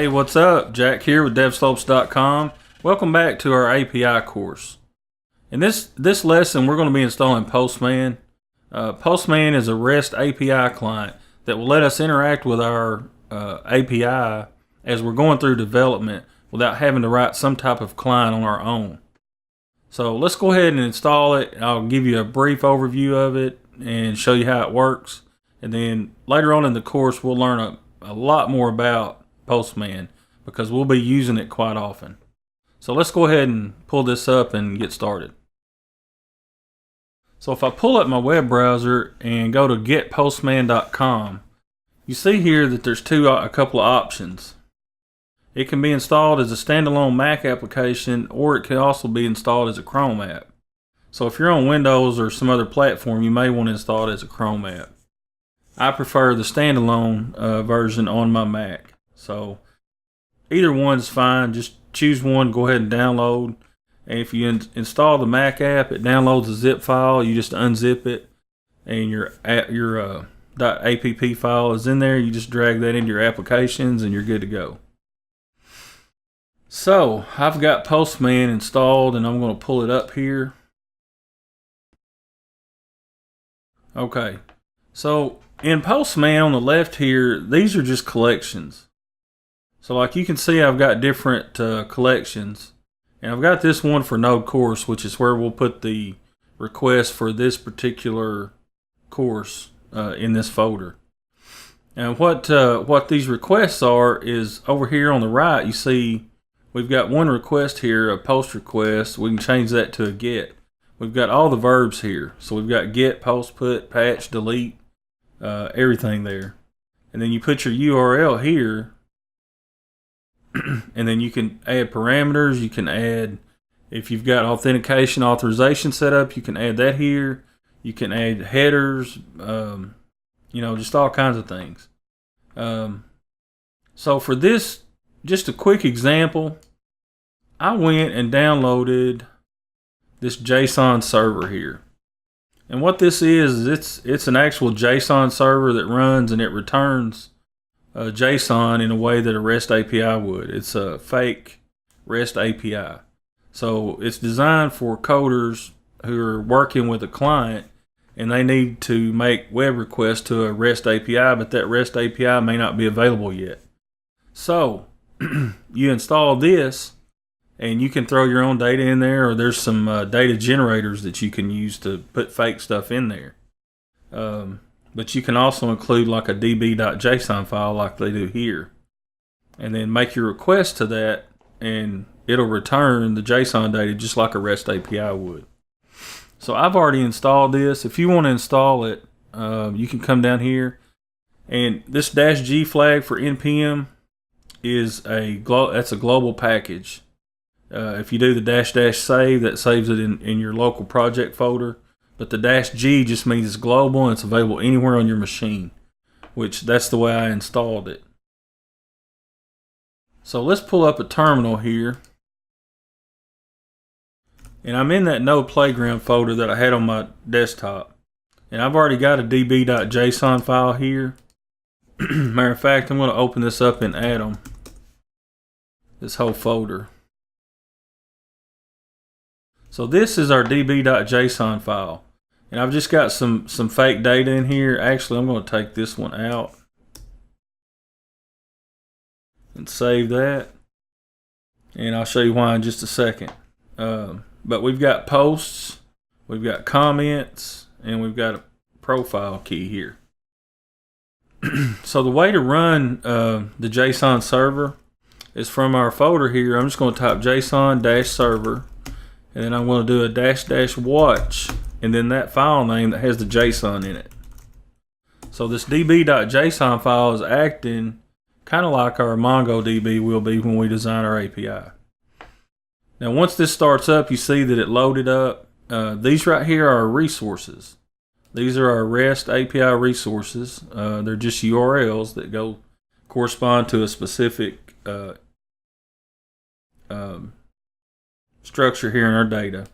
Hey, what's up? Jack here with DevSlopes.com. Welcome back to our API course. In this lesson, we're going to be installing Postman. Postman is a REST API client that will let us interact with our API as we're going through development without having to write some type of client on our own. So let's go ahead and install it. I'll give you a brief overview of it and show you how it works. And then later on in the course, we'll learn a lot more about Postman because we'll be using it quite often. So let's go ahead and pull this up and get started. So if I pull up my web browser and go to getpostman.com, you see here that there's a couple of options. It can be installed as a standalone Mac application, or it can also be installed as a Chrome app. So if you're on Windows or some other platform, you may want to install it as a Chrome app. I prefer the standalone version on my Mac. So either one's fine. Just choose one, go ahead and download. And if you install the Mac app, it downloads a zip file. You just unzip it, and your .app file is in there. You just drag that into your applications, and you're good to go. So I've got Postman installed, and I'm going to pull it up here. Okay, so in Postman on the left here, these are just collections. So like you can see, I've got different collections. And I've got this one for Node course, which is where we'll put the request for this particular course in this folder. And what these requests are is over here on the right, you see we've got one request here, a post request. We can change that to a get. We've got all the verbs here. So we've got get, post, put, patch, delete, everything there. And then you put your URL here. And then you can add parameters. You can add, if you've got authentication authorization set up, you can add that here. You can add headers, just all kinds of things. So for this, just a quick example, I went and downloaded this JSON server here. And what this is it's an actual JSON server that runs and it returns JSON in a way that a REST API would. It's a fake REST API. So it's designed for coders who are working with a client and they need to make web requests to a REST API, but that REST API may not be available yet. So you install this and you can throw your own data in there, or there's some data generators that you can use to put fake stuff in there. But you can also include like a db.json file like they do here. And then make your request to that and it'll return the JSON data just like a REST API would. So I've already installed this. If you want to install it, you can come down here. And this -G flag for NPM is that's a global package. If you do the --save, that saves it in your local project folder. But the -G just means it's global and it's available anywhere on your machine, which that's the way I installed it. So let's pull up a terminal here. And I'm in that Node Playground folder that I had on my desktop. And I've already got a db.json file here. Matter of fact, I'm going to open this up in Atom, this whole folder. So this is our db.json file. And I've just got some fake data in here. Actually, I'm going to take this one out and save that. And I'll show you why in just a second. But we've got posts, we've got comments, and we've got a profile key here. So the way to run the JSON server is from our folder here. I'm just going to type JSON-server. And then I'm going to do a --watch, and then that file name that has the JSON in it. So this db.json file is acting kind of like our MongoDB will be when we design our API. Now once this starts up, you see that it loaded up. These right here are resources. These are our REST API resources. They're just URLs that correspond to a specific structure here in our data.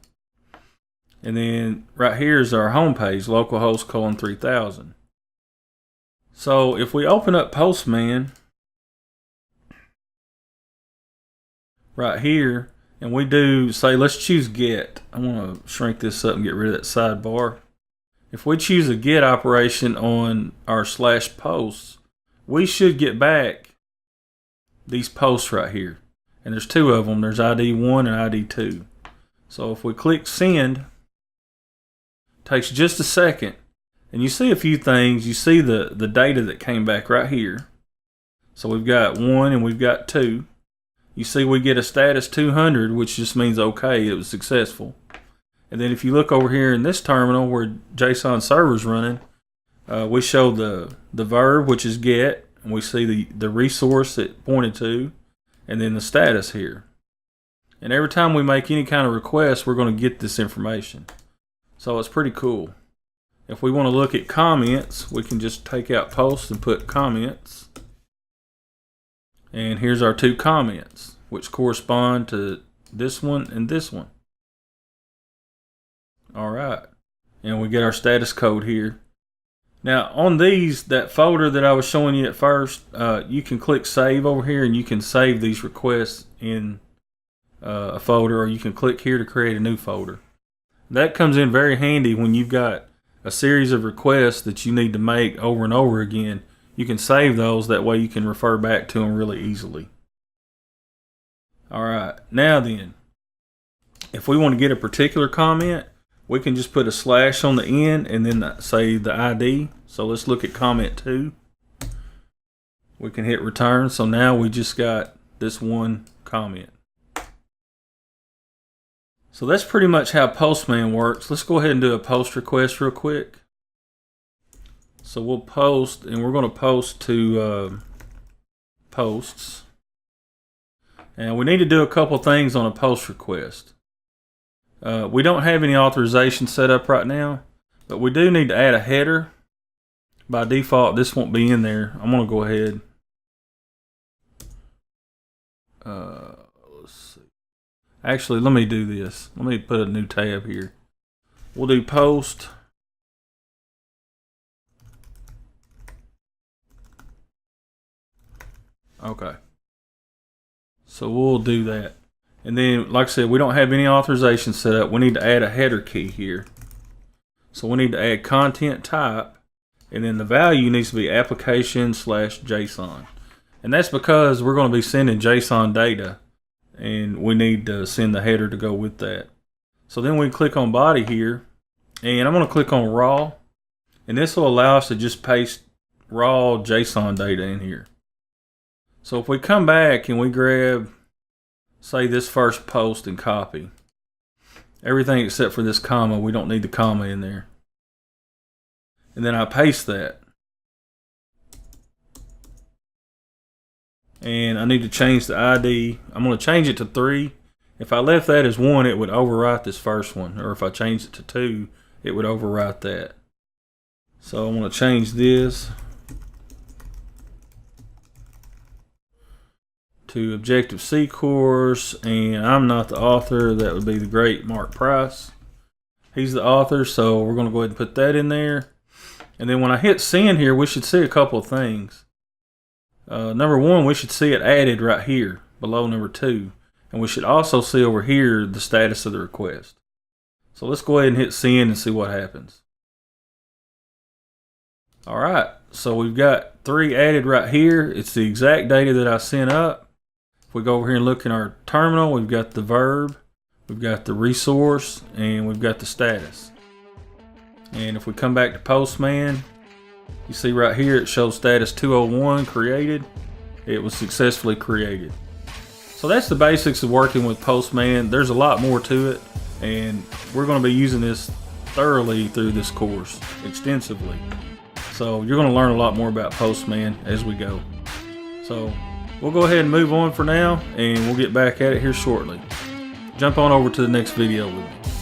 And then right here is our home page, localhost 3000. So if we open up Postman, right here, and we do say, let's choose get. I want to shrink this up and get rid of that sidebar. If we choose a get operation on our /posts, we should get back these posts right here. And there's two of them. There's ID 1 and ID 2. So if we click send, it takes just a second. And you see a few things. You see the data that came back right here. So we've got 1 and we've got 2. You see we get a status 200, which just means okay, it was successful. And then if you look over here in this terminal where JSON server's running, we show the verb, which is get, and we see the resource it pointed to, and then the status here. And every time we make any kind of request, we're going to get this information. So it's pretty cool. If we want to look at comments, we can just take out posts and put comments. And here's our 2 comments, which correspond to this one and this one. All right, and we get our status code here. Now on these, that folder that I was showing you at first, you can click save over here and you can save these requests in a folder, or you can click here to create a new folder. That comes in very handy when you've got a series of requests that you need to make over and over again. You can save those, that way you can refer back to them really easily. All right, now then, if we want to get a particular comment, we can just put a slash on the end and then say the ID. So let's look at comment 2. We can hit return. So now we just got this one comment. So that's pretty much how Postman works. Let's go ahead and do a post request real quick. So we'll post, and we're going to post to posts. And we need to do a couple things on a post request. We don't have any authorization set up right now, but we do need to add a header. By default, this won't be in there. I'm going to go ahead. Let's see. Actually, let me do this. Let me put a new tab here. We'll do post. Okay. So we'll do that. And then, like I said, we don't have any authorization set up. We need to add a header key here. So we need to add content type, and then the value needs to be application/JSON. And that's because we're going to be sending JSON data, and we need to send the header to go with that. So then we click on body here, and I'm going to click on raw, and this will allow us to just paste raw JSON data in here. So if we come back and we grab, say, this first post and copy everything except for this comma, we don't need the comma in there, and then I paste that, and I need to change the ID. I'm going to change it to 3. If I left that as 1, it would overwrite this first one, or if I changed it to 2, it would overwrite that. So I'm going to change this to Objective-C course, and I'm not the author. That would be the great Mark Price. He's the author, so we're going to go ahead and put that in there. And then when I hit send here, we should see a couple of things. Number 1, we should see it added right here below number 2, and we should also see over here the status of the request. So let's go ahead and hit send and see what happens. All right, so we've got 3 added right here. It's the exact data that I sent up. If we go over here and look in our terminal, we've got the verb, we've got the resource, and we've got the status. And if we come back to Postman, you see right here it shows status 201 created. It was successfully created. So that's the basics of working with Postman. There's a lot more to it, and we're going to be using this thoroughly through this course, extensively. So you're going to learn a lot more about Postman as we go. So we'll go ahead and move on for now, and we'll get back at it here shortly. Jump on over to the next video with me.